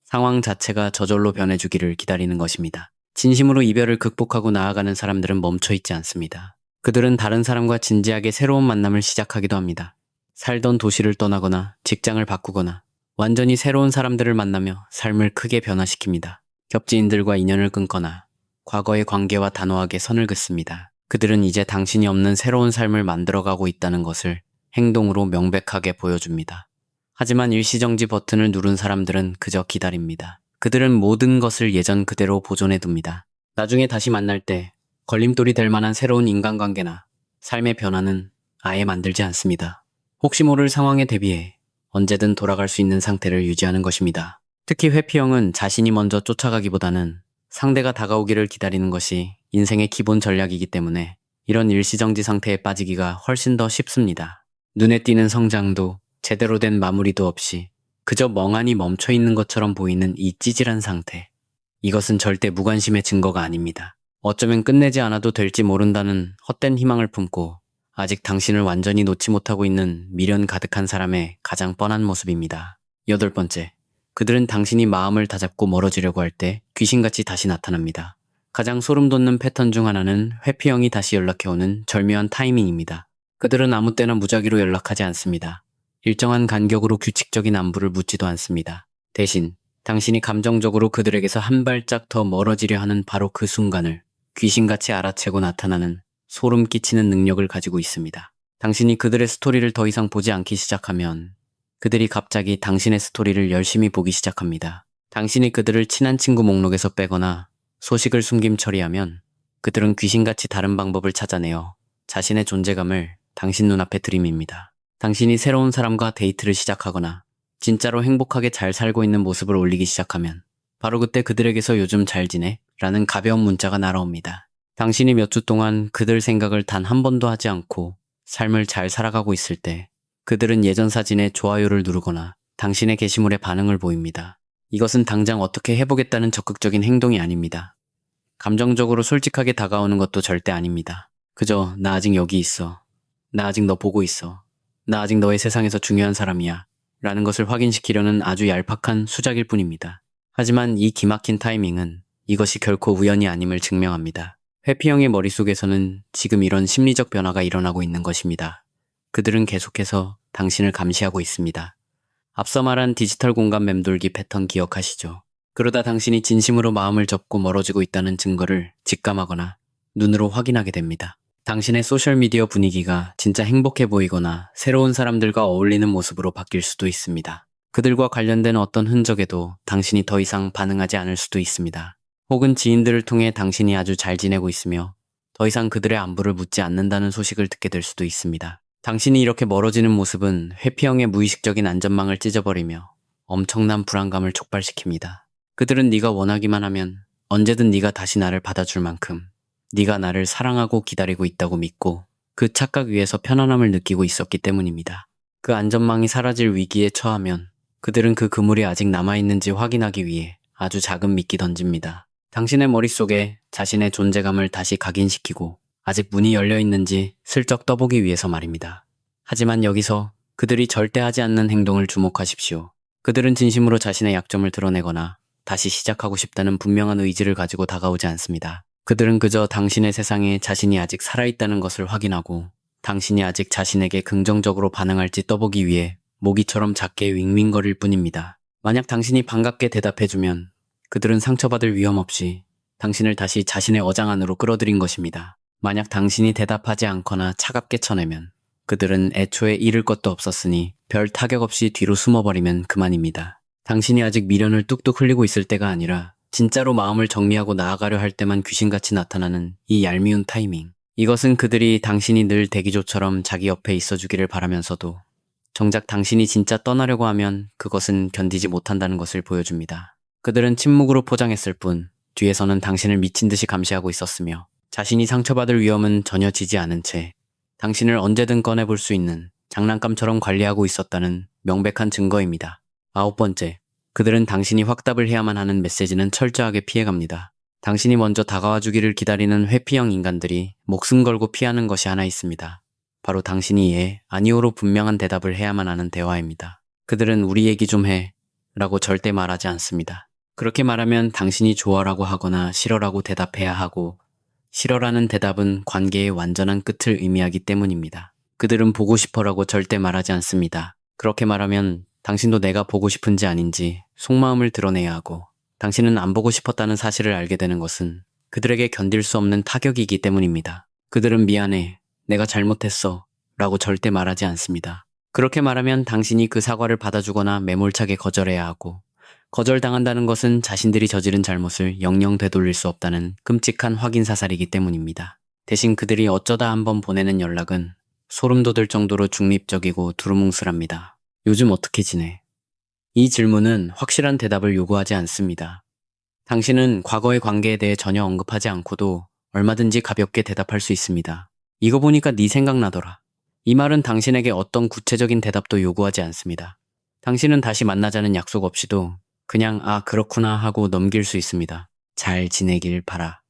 상황 자체가 저절로 변해주기를 기다리는 것입니다. 진심으로 이별을 극복하고 나아가는 사람들은 멈춰있지 않습니다. 그들은 다른 사람과 진지하게 새로운 만남을 시작하기도 합니다. 살던 도시를 떠나거나 직장을 바꾸거나 완전히 새로운 사람들을 만나며 삶을 크게 변화시킵니다. 겹지인들과 인연을 끊거나 과거의 관계와 단호하게 선을 긋습니다. 그들은 이제 당신이 없는 새로운 삶을 만들어가고 있다는 것을 행동으로 명백하게 보여줍니다. 하지만 일시정지 버튼을 누른 사람들은 그저 기다립니다. 그들은 모든 것을 예전 그대로 보존해둡니다. 나중에 다시 만날 때 걸림돌이 될 만한 새로운 인간관계나 삶의 변화는 아예 만들지 않습니다. 혹시 모를 상황에 대비해 언제든 돌아갈 수 있는 상태를 유지하는 것입니다. 특히 회피형은 자신이 먼저 쫓아가기보다는 상대가 다가오기를 기다리는 것이 인생의 기본 전략이기 때문에 이런 일시정지 상태에 빠지기가 훨씬 더 쉽습니다. 눈에 띄는 성장도 제대로 된 마무리도 없이 그저 멍하니 멈춰 있는 것처럼 보이는 이 찌질한 상태. 이것은 절대 무관심의 증거가 아닙니다. 어쩌면 끝내지 않아도 될지 모른다는 헛된 희망을 품고 아직 당신을 완전히 놓지 못하고 있는 미련 가득한 사람의 가장 뻔한 모습입니다. 8번째, 그들은 당신이 마음을 다잡고 멀어지려고 할 때 귀신같이 다시 나타납니다. 가장 소름 돋는 패턴 중 하나는 회피형이 다시 연락해오는 절묘한 타이밍입니다. 그들은 아무 때나 무작위로 연락하지 않습니다. 일정한 간격으로 규칙적인 안부를 묻지도 않습니다. 대신 당신이 감정적으로 그들에게서 한 발짝 더 멀어지려 하는 바로 그 순간을 귀신같이 알아채고 나타나는 소름 끼치는 능력을 가지고 있습니다. 당신이 그들의 스토리를 더 이상 보지 않기 시작하면 그들이 갑자기 당신의 스토리를 열심히 보기 시작합니다. 당신이 그들을 친한 친구 목록에서 빼거나 소식을 숨김 처리하면 그들은 귀신같이 다른 방법을 찾아내어 자신의 존재감을 당신 눈앞에 들이밉니다. 당신이 새로운 사람과 데이트를 시작하거나 진짜로 행복하게 잘 살고 있는 모습을 올리기 시작하면 바로 그때 그들에게서 요즘 잘 지내? 라는 가벼운 문자가 날아옵니다. 당신이 몇 주 동안 그들 생각을 단 한 번도 하지 않고 삶을 잘 살아가고 있을 때 그들은 예전 사진에 좋아요를 누르거나 당신의 게시물에 반응을 보입니다. 이것은 당장 어떻게 해보겠다는 적극적인 행동이 아닙니다. 감정적으로 솔직하게 다가오는 것도 절대 아닙니다. 그저 나 아직 여기 있어. 나 아직 너 보고 있어. 나 아직 너의 세상에서 중요한 사람이야. 라는 것을 확인시키려는 아주 얄팍한 수작일 뿐입니다. 하지만 이 기막힌 타이밍은 이것이 결코 우연이 아님을 증명합니다. 회피형의 머릿속에서는 지금 이런 심리적 변화가 일어나고 있는 것입니다. 그들은 계속해서 당신을 감시하고 있습니다. 앞서 말한 디지털 공간 맴돌기 패턴 기억하시죠? 그러다 당신이 진심으로 마음을 접고 멀어지고 있다는 증거를 직감하거나 눈으로 확인하게 됩니다. 당신의 소셜미디어 분위기가 진짜 행복해 보이거나 새로운 사람들과 어울리는 모습으로 바뀔 수도 있습니다. 그들과 관련된 어떤 흔적에도 당신이 더 이상 반응하지 않을 수도 있습니다. 혹은 지인들을 통해 당신이 아주 잘 지내고 있으며 더 이상 그들의 안부를 묻지 않는다는 소식을 듣게 될 수도 있습니다. 당신이 이렇게 멀어지는 모습은 회피형의 무의식적인 안전망을 찢어버리며 엄청난 불안감을 촉발시킵니다. 그들은 네가 원하기만 하면 언제든 네가 다시 나를 받아줄 만큼 네가 나를 사랑하고 기다리고 있다고 믿고 그 착각 위에서 편안함을 느끼고 있었기 때문입니다. 그 안전망이 사라질 위기에 처하면 그들은 그 그물이 아직 남아있는지 확인하기 위해 아주 작은 미끼 던집니다. 당신의 머릿속에 자신의 존재감을 다시 각인시키고 아직 문이 열려있는지 슬쩍 떠보기 위해서 말입니다. 하지만 여기서 그들이 절대 하지 않는 행동을 주목하십시오. 그들은 진심으로 자신의 약점을 드러내거나 다시 시작하고 싶다는 분명한 의지를 가지고 다가오지 않습니다. 그들은 그저 당신의 세상에 자신이 아직 살아있다는 것을 확인하고 당신이 아직 자신에게 긍정적으로 반응할지 떠보기 위해 모기처럼 작게 윙윙거릴 뿐입니다. 만약 당신이 반갑게 대답해주면 그들은 상처받을 위험 없이 당신을 다시 자신의 어장 안으로 끌어들인 것입니다. 만약 당신이 대답하지 않거나 차갑게 쳐내면 그들은 애초에 잃을 것도 없었으니 별 타격 없이 뒤로 숨어버리면 그만입니다. 당신이 아직 미련을 뚝뚝 흘리고 있을 때가 아니라 진짜로 마음을 정리하고 나아가려 할 때만 귀신같이 나타나는 이 얄미운 타이밍. 이것은 그들이 당신이 늘 대기조처럼 자기 옆에 있어주기를 바라면서도 정작 당신이 진짜 떠나려고 하면 그것은 견디지 못한다는 것을 보여줍니다. 그들은 침묵으로 포장했을 뿐 뒤에서는 당신을 미친 듯이 감시하고 있었으며 자신이 상처받을 위험은 전혀 지지 않은 채 당신을 언제든 꺼내볼 수 있는 장난감처럼 관리하고 있었다는 명백한 증거입니다. 9번째, 그들은 당신이 확답을 해야만 하는 메시지는 철저하게 피해갑니다. 당신이 먼저 다가와 주기를 기다리는 회피형 인간들이 목숨 걸고 피하는 것이 하나 있습니다. 바로 당신이 예, 아니오로 분명한 대답을 해야만 하는 대화입니다. 그들은 우리 얘기 좀 해 라고 절대 말하지 않습니다. 그렇게 말하면 당신이 좋아라고 하거나 싫어라고 대답해야 하고 싫어라는 대답은 관계의 완전한 끝을 의미하기 때문입니다. 그들은 보고 싶어라고 절대 말하지 않습니다. 그렇게 말하면 당신도 내가 보고 싶은지 아닌지 속마음을 드러내야 하고 당신은 안 보고 싶었다는 사실을 알게 되는 것은 그들에게 견딜 수 없는 타격이기 때문입니다. 그들은 미안해, 내가 잘못했어 라고 절대 말하지 않습니다. 그렇게 말하면 당신이 그 사과를 받아주거나 매몰차게 거절해야 하고 거절당한다는 것은 자신들이 저지른 잘못을 영영 되돌릴 수 없다는 끔찍한 확인사살이기 때문입니다. 대신 그들이 어쩌다 한번 보내는 연락은 소름 돋을 정도로 중립적이고 두루뭉술합니다. 요즘 어떻게 지내? 이 질문은 확실한 대답을 요구하지 않습니다. 당신은 과거의 관계에 대해 전혀 언급하지 않고도 얼마든지 가볍게 대답할 수 있습니다. 이거 보니까 네 생각나더라. 이 말은 당신에게 어떤 구체적인 대답도 요구하지 않습니다. 당신은 다시 만나자는 약속 없이도 그냥 아 그렇구나 하고 넘길 수 있습니다. 잘 지내길 바라.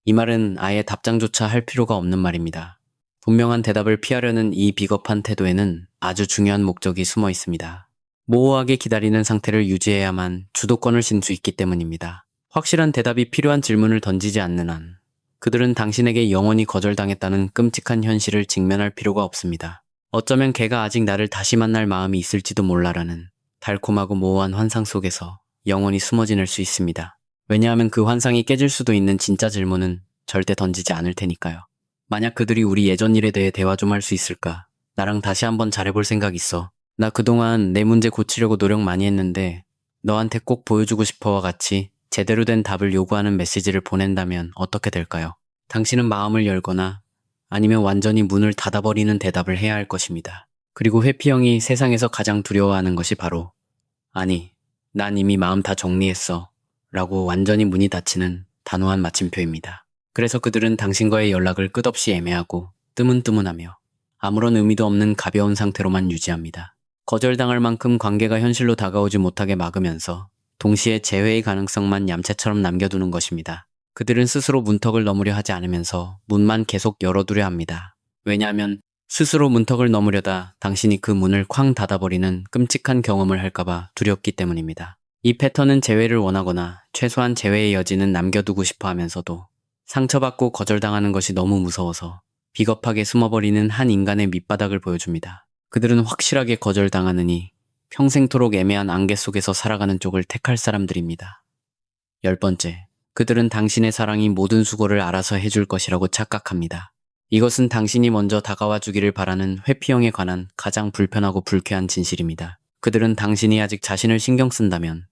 이 말은 아예 답장조차 할 필요가 없는 말입니다. 분명한 대답을 피하려는 이 비겁한 태도에는 아주 중요한 목적이 숨어 있습니다. 모호하게 기다리는 상태를 유지해야만 주도권을 쥔 수 있기 때문입니다. 확실한 대답이 필요한 질문을 던지지 않는 한 그들은 당신에게 영원히 거절당했다는 끔찍한 현실을 직면할 필요가 없습니다. 어쩌면 걔가 아직 나를 다시 만날 마음이 있을지도 몰라라는 달콤하고 모호한 환상 속에서 영원히 숨어 지낼 수 있습니다. 왜냐하면 그 환상이 깨질 수도 있는 진짜 질문은 절대 던지지 않을 테니까요. 만약 그들이 우리 예전 일에 대해 대화 좀 할 수 있을까? 나랑 다시 한번 잘해볼 생각 있어. 나 그동안 내 문제 고치려고 노력 많이 했는데 너한테 꼭 보여주고 싶어와 같이 제대로 된 답을 요구하는 메시지를 보낸다면 어떻게 될까요? 당신은 마음을 열거나 아니면 완전히 문을 닫아버리는 대답을 해야 할 것입니다. 그리고 회피형이 세상에서 가장 두려워하는 것이 바로 아니, 난 이미 마음 다 정리했어 라고 완전히 문이 닫히는 단호한 마침표입니다. 그래서 그들은 당신과의 연락을 끝없이 애매하고 뜨문뜨문하며 아무런 의미도 없는 가벼운 상태로만 유지합니다. 거절당할 만큼 관계가 현실로 다가오지 못하게 막으면서 동시에 재회의 가능성만 얌체처럼 남겨두는 것입니다. 그들은 스스로 문턱을 넘으려 하지 않으면서 문만 계속 열어두려 합니다. 왜냐하면 스스로 문턱을 넘으려다 당신이 그 문을 쾅 닫아버리는 끔찍한 경험을 할까봐 두렵기 때문입니다. 이 패턴은 재회를 원하거나 최소한 재회의 여지는 남겨두고 싶어 하면서도 상처받고 거절당하는 것이 너무 무서워서 비겁하게 숨어버리는 한 인간의 밑바닥을 보여줍니다. 그들은 확실하게 거절당하느니 평생토록 애매한 안개 속에서 살아가는 쪽을 택할 사람들입니다. 10번째, 그들은 당신의 사랑이 모든 수고를 알아서 해줄 것이라고 착각합니다. 이것은 당신이 먼저 다가와 주기를 바라는 회피형에 관한 가장 불편하고 불쾌한 진실입니다. 그들은 당신이 아직 자신을 신경 쓴다면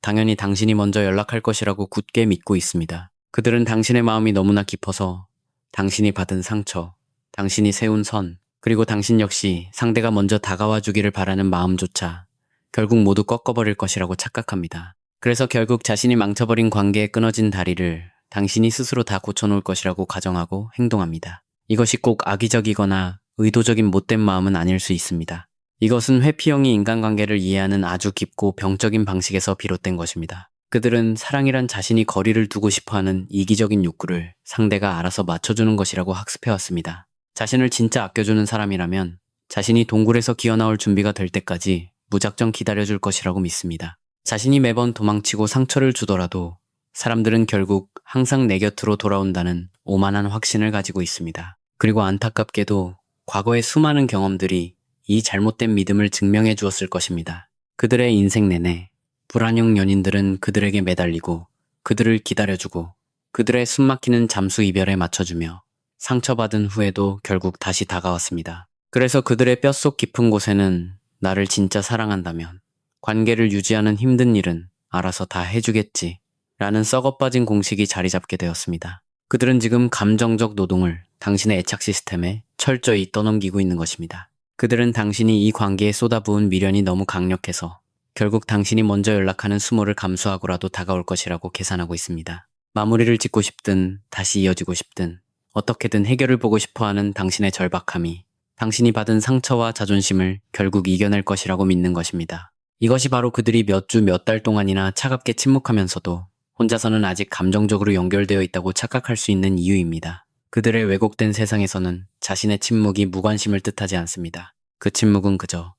당연히 당신이 먼저 연락할 것이라고 굳게 믿고 있습니다. 그들은 당신의 마음이 너무나 깊어서 당신이 받은 상처, 당신이 세운 선, 그리고 당신 역시 상대가 먼저 다가와 주기를 바라는 마음조차 결국 모두 꺾어버릴 것이라고 착각합니다. 그래서 결국 자신이 망쳐버린 관계에 끊어진 다리를 당신이 스스로 다 고쳐놓을 것이라고 가정하고 행동합니다. 이것이 꼭 악의적이거나 의도적인 못된 마음은 아닐 수 있습니다. 이것은 회피형이 인간관계를 이해하는 아주 깊고 병적인 방식에서 비롯된 것입니다. 그들은 사랑이란 자신이 거리를 두고 싶어하는 이기적인 욕구를 상대가 알아서 맞춰주는 것이라고 학습해왔습니다. 자신을 진짜 아껴주는 사람이라면 자신이 동굴에서 기어나올 준비가 될 때까지 무작정 기다려줄 것이라고 믿습니다. 자신이 매번 도망치고 상처를 주더라도 사람들은 결국 항상 내 곁으로 돌아온다는 오만한 확신을 가지고 있습니다. 그리고 안타깝게도 과거의 수많은 경험들이 이 잘못된 믿음을 증명해 주었을 것입니다. 그들의 인생 내내 불안형 연인들은 그들에게 매달리고 그들을 기다려주고 그들의 숨막히는 잠수 이별에 맞춰주며 상처받은 후에도 결국 다시 다가왔습니다. 그래서 그들의 뼛속 깊은 곳에는 나를 진짜 사랑한다면 관계를 유지하는 힘든 일은 알아서 다 해주겠지 라는 썩어빠진 공식이 자리 잡게 되었습니다. 그들은 지금 감정적 노동을 당신의 애착 시스템에 철저히 떠넘기고 있는 것입니다. 그들은 당신이 이 관계에 쏟아부은 미련이 너무 강력해서 결국 당신이 먼저 연락하는 수모를 감수하고라도 다가올 것이라고 계산하고 있습니다. 마무리를 짓고 싶든 다시 이어지고 싶든 어떻게든 해결을 보고 싶어하는 당신의 절박함이 당신이 받은 상처와 자존심을 결국 이겨낼 것이라고 믿는 것입니다. 이것이 바로 그들이 몇 주 몇 달 동안이나 차갑게 침묵하면서도 혼자서는 아직 감정적으로 연결되어 있다고 착각할 수 있는 이유입니다. 그들의 왜곡된 세상에서는 자신의 침묵이 무관심을 뜻하지 않습니다. 그 침묵은 그저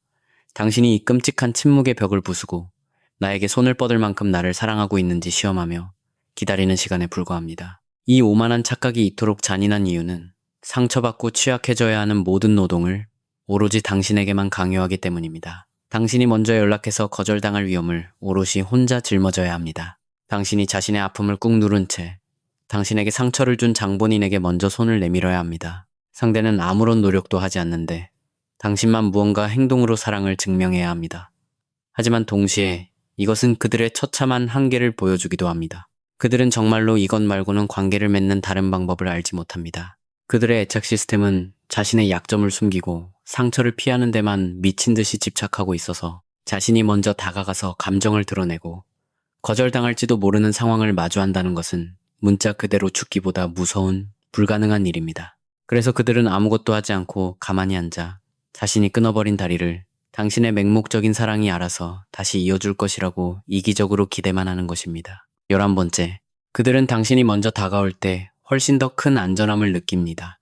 당신이 이 끔찍한 침묵의 벽을 부수고 나에게 손을 뻗을 만큼 나를 사랑하고 있는지 시험하며 기다리는 시간에 불과합니다. 이 오만한 착각이 이토록 잔인한 이유는 상처받고 취약해져야 하는 모든 노동을 오로지 당신에게만 강요하기 때문입니다. 당신이 먼저 연락해서 거절당할 위험을 오롯이 혼자 짊어져야 합니다. 당신이 자신의 아픔을 꾹 누른 채 당신에게 상처를 준 장본인에게 먼저 손을 내밀어야 합니다. 상대는 아무런 노력도 하지 않는데 당신만 무언가 행동으로 사랑을 증명해야 합니다. 하지만 동시에 이것은 그들의 처참한 한계를 보여주기도 합니다. 그들은 정말로 이것 말고는 관계를 맺는 다른 방법을 알지 못합니다. 그들의 애착 시스템은 자신의 약점을 숨기고 상처를 피하는 데만 미친 듯이 집착하고 있어서 자신이 먼저 다가가서 감정을 드러내고 거절당할지도 모르는 상황을 마주한다는 것은 문자 그대로 죽기보다 무서운 불가능한 일입니다. 그래서 그들은 아무것도 하지 않고 가만히 앉아 자신이 끊어버린 다리를 당신의 맹목적인 사랑이 알아서 다시 이어줄 것이라고 이기적으로 기대만 하는 것입니다. 11번째, 그들은 당신이 먼저 다가올 때 훨씬 더 큰 안전함을 느낍니다.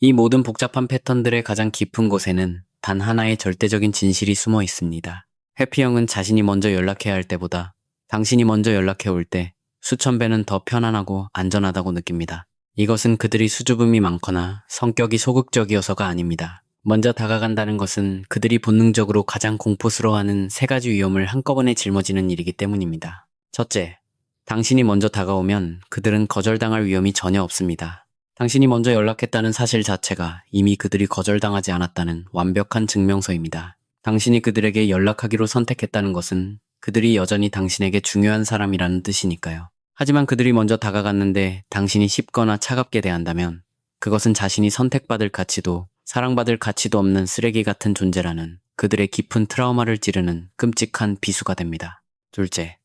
이 모든 복잡한 패턴들의 가장 깊은 곳에는 단 하나의 절대적인 진실이 숨어 있습니다. 해피형은 자신이 먼저 연락해야 할 때보다 당신이 먼저 연락해 올 때 수천 배는 더 편안하고 안전하다고 느낍니다. 이것은 그들이 수줍음이 많거나 성격이 소극적이어서가 아닙니다. 먼저 다가간다는 것은 그들이 본능적으로 가장 공포스러워하는 세 가지 위험을 한꺼번에 짊어지는 일이기 때문입니다. 첫째, 당신이 먼저 다가오면 그들은 거절당할 위험이 전혀 없습니다. 당신이 먼저 연락했다는 사실 자체가 이미 그들이 거절당하지 않았다는 완벽한 증명서입니다. 당신이 그들에게 연락하기로 선택했다는 것은 그들이 여전히 당신에게 중요한 사람이라는 뜻이니까요. 하지만 그들이 먼저 다가갔는데 당신이 쉽거나 차갑게 대한다면 그것은 자신이 선택받을 가치도 사랑받을 가치도 없는 쓰레기 같은 존재라는 그들의 깊은 트라우마를 찌르는 끔찍한 비수가 됩니다. 둘째,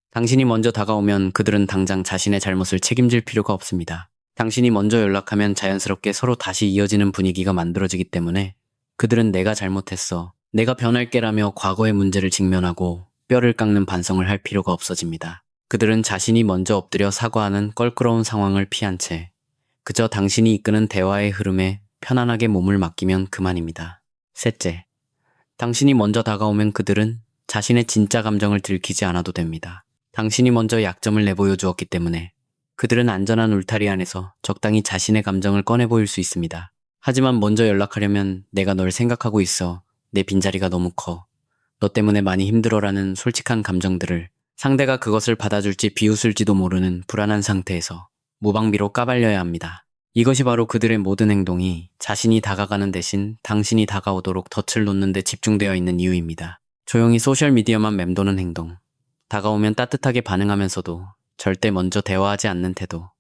당신이 먼저 다가오면 그들은 당장 자신의 잘못을 책임질 필요가 없습니다. 당신이 먼저 연락하면 자연스럽게 서로 다시 이어지는 분위기가 만들어지기 때문에 그들은 내가 잘못했어, 내가 변할게라며 과거의 문제를 직면하고 뼈를 깎는 반성을 할 필요가 없어집니다. 그들은 자신이 먼저 엎드려 사과하는 껄끄러운 상황을 피한 채 그저 당신이 이끄는 대화의 흐름에 편안하게 몸을 맡기면 그만입니다. 셋째, 당신이 먼저 다가오면 그들은 자신의 진짜 감정을 들키지 않아도 됩니다. 당신이 먼저 약점을 내보여 주었기 때문에 그들은 안전한 울타리 안에서 적당히 자신의 감정을 꺼내 보일 수 있습니다. 하지만 먼저 연락하려면 내가 널 생각하고 있어, 내 빈자리가 너무 커, 너 때문에 많이 힘들어라는 솔직한 감정들을 상대가 그것을 받아줄지 비웃을지도 모르는 불안한 상태에서 무방비로 까발려야 합니다. 이것이 바로 그들의 모든 행동이 자신이 다가가는 대신 당신이 다가오도록 덫을 놓는 데 집중되어 있는 이유입니다. 조용히 소셜미디어만 맴도는 행동, 다가오면 따뜻하게 반응하면서도 절대 먼저 대화하지 않는 태도,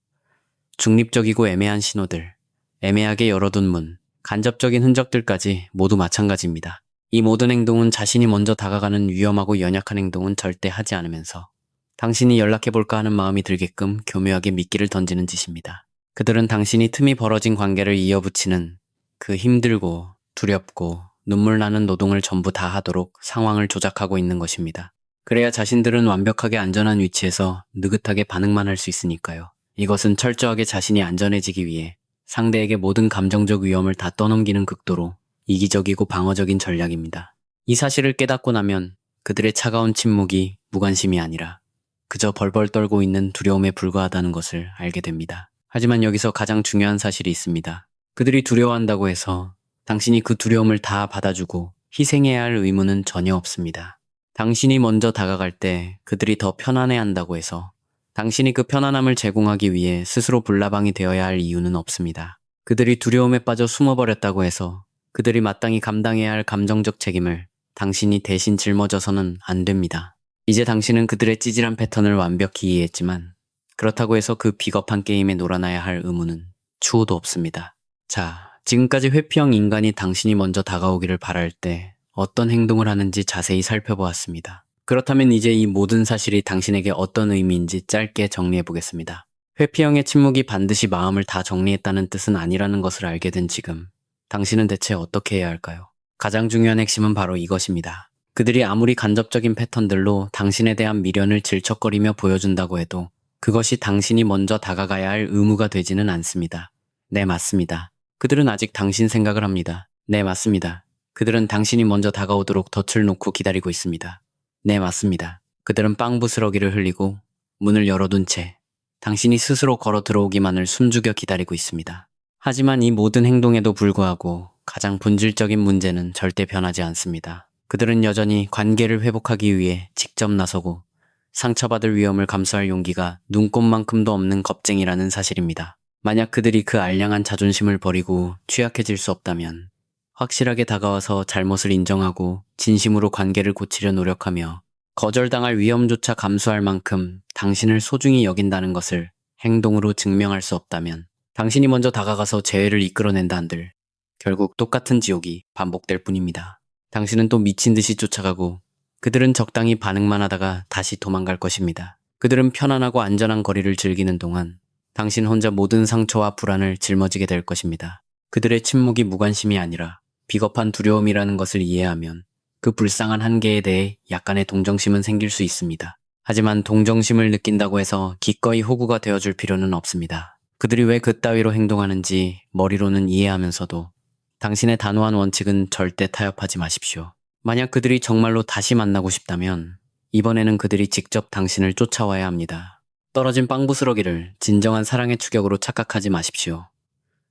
중립적이고 애매한 신호들, 애매하게 열어둔 문, 간접적인 흔적들까지 모두 마찬가지입니다. 이 모든 행동은 자신이 먼저 다가가는 위험하고 연약한 행동은 절대 하지 않으면서 당신이 연락해볼까 하는 마음이 들게끔 교묘하게 미끼를 던지는 짓입니다. 그들은 당신이 틈이 벌어진 관계를 이어붙이는 그 힘들고 두렵고 눈물 나는 노동을 전부 다 하도록 상황을 조작하고 있는 것입니다. 그래야 자신들은 완벽하게 안전한 위치에서 느긋하게 반응만 할 수 있으니까요. 이것은 철저하게 자신이 안전해지기 위해 상대에게 모든 감정적 위험을 다 떠넘기는 극도로 이기적이고 방어적인 전략입니다. 이 사실을 깨닫고 나면 그들의 차가운 침묵이 무관심이 아니라 그저 벌벌 떨고 있는 두려움에 불과하다는 것을 알게 됩니다. 하지만 여기서 가장 중요한 사실이 있습니다. 그들이 두려워한다고 해서 당신이 그 두려움을 다 받아주고 희생해야 할 의무는 전혀 없습니다. 당신이 먼저 다가갈 때 그들이 더 편안해한다고 해서 당신이 그 편안함을 제공하기 위해 스스로 불나방이 되어야 할 이유는 없습니다. 그들이 두려움에 빠져 숨어버렸다고 해서 그들이 마땅히 감당해야 할 감정적 책임을 당신이 대신 짊어져서는 안 됩니다. 이제 당신은 그들의 찌질한 패턴을 완벽히 이해했지만 그렇다고 해서 그 비겁한 게임에 놀아나야 할 의무는 추호도 없습니다. 자, 지금까지 회피형 인간이 당신이 먼저 다가오기를 바랄 때 어떤 행동을 하는지 자세히 살펴보았습니다. 그렇다면 이제 이 모든 사실이 당신에게 어떤 의미인지 짧게 정리해보겠습니다. 회피형의 침묵이 반드시 마음을 다 정리했다는 뜻은 아니라는 것을 알게 된 지금, 당신은 대체 어떻게 해야 할까요? 가장 중요한 핵심은 바로 이것입니다. 그들이 아무리 간접적인 패턴들로 당신에 대한 미련을 질척거리며 보여준다고 해도 그것이 당신이 먼저 다가가야 할 의무가 되지는 않습니다. 네, 맞습니다. 그들은 아직 당신 생각을 합니다. 네, 맞습니다. 그들은 당신이 먼저 다가오도록 덫을 놓고 기다리고 있습니다. 네, 맞습니다. 그들은 빵부스러기를 흘리고 문을 열어둔 채 당신이 스스로 걸어 들어오기만을 숨죽여 기다리고 있습니다. 하지만 이 모든 행동에도 불구하고 가장 본질적인 문제는 절대 변하지 않습니다. 그들은 여전히 관계를 회복하기 위해 직접 나서고 상처받을 위험을 감수할 용기가 눈꼽만큼도 없는 겁쟁이라는 사실입니다. 만약 그들이 그 알량한 자존심을 버리고 취약해질 수 없다면 확실하게 다가와서 잘못을 인정하고 진심으로 관계를 고치려 노력하며 거절당할 위험조차 감수할 만큼 당신을 소중히 여긴다는 것을 행동으로 증명할 수 없다면 당신이 먼저 다가가서 재회를 이끌어낸다 한들 결국 똑같은 지옥이 반복될 뿐입니다. 당신은 또 미친 듯이 쫓아가고 그들은 적당히 반응만 하다가 다시 도망갈 것입니다. 그들은 편안하고 안전한 거리를 즐기는 동안 당신 혼자 모든 상처와 불안을 짊어지게 될 것입니다. 그들의 침묵이 무관심이 아니라 비겁한 두려움이라는 것을 이해하면 그 불쌍한 한계에 대해 약간의 동정심은 생길 수 있습니다. 하지만 동정심을 느낀다고 해서 기꺼이 호구가 되어줄 필요는 없습니다. 그들이 왜 그따위로 행동하는지 머리로는 이해하면서도 당신의 단호한 원칙은 절대 타협하지 마십시오. 만약 그들이 정말로 다시 만나고 싶다면 이번에는 그들이 직접 당신을 쫓아와야 합니다. 떨어진 빵부스러기를 진정한 사랑의 추격으로 착각하지 마십시오.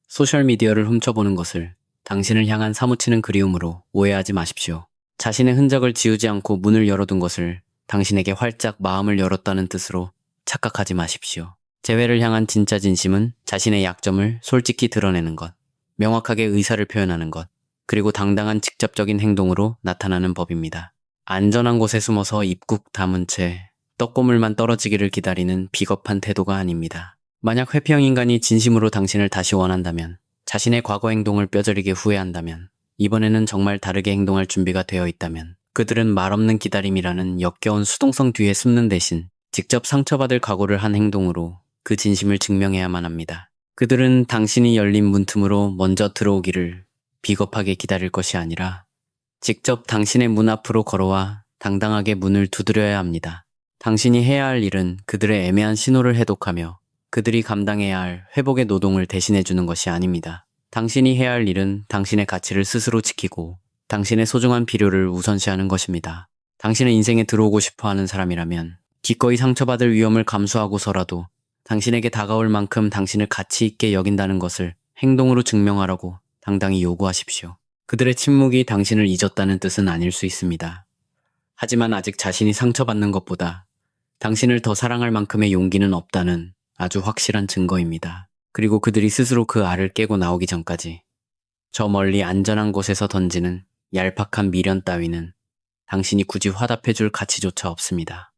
소셜미디어를 훔쳐보는 것을 당신을 향한 사무치는 그리움으로 오해하지 마십시오. 자신의 흔적을 지우지 않고 문을 열어둔 것을 당신에게 활짝 마음을 열었다는 뜻으로 착각하지 마십시오. 재회를 향한 진짜 진심은 자신의 약점을 솔직히 드러내는 것, 명확하게 의사를 표현하는 것, 그리고 당당한 직접적인 행동으로 나타나는 법입니다. 안전한 곳에 숨어서 입국 다문 채 떡고물만 떨어지기를 기다리는 비겁한 태도가 아닙니다. 만약 회피형 인간이 진심으로 당신을 다시 원한다면, 자신의 과거 행동을 뼈저리게 후회한다면, 이번에는 정말 다르게 행동할 준비가 되어 있다면 그들은 말없는 기다림이라는 역겨운 수동성 뒤에 숨는 대신 직접 상처받을 각오를 한 행동으로 그 진심을 증명해야만 합니다. 그들은 당신이 열린 문틈으로 먼저 들어오기를 비겁하게 기다릴 것이 아니라 직접 당신의 문 앞으로 걸어와 당당하게 문을 두드려야 합니다. 당신이 해야 할 일은 그들의 애매한 신호를 해독하며 그들이 감당해야 할 회복의 노동을 대신해 주는 것이 아닙니다. 당신이 해야 할 일은 당신의 가치를 스스로 지키고 당신의 소중한 필요를 우선시하는 것입니다. 당신의 인생에 들어오고 싶어 하는 사람이라면 기꺼이 상처받을 위험을 감수하고서라도 당신에게 다가올 만큼 당신을 가치 있게 여긴다는 것을 행동으로 증명하라고 당당히 요구하십시오. 그들의 침묵이 당신을 잊었다는 뜻은 아닐 수 있습니다. 하지만 아직 자신이 상처받는 것보다 당신을 더 사랑할 만큼의 용기는 없다는 아주 확실한 증거입니다. 그리고 그들이 스스로 그 알을 깨고 나오기 전까지 저 멀리 안전한 곳에서 던지는 얄팍한 미련 따위는 당신이 굳이 화답해줄 가치조차 없습니다.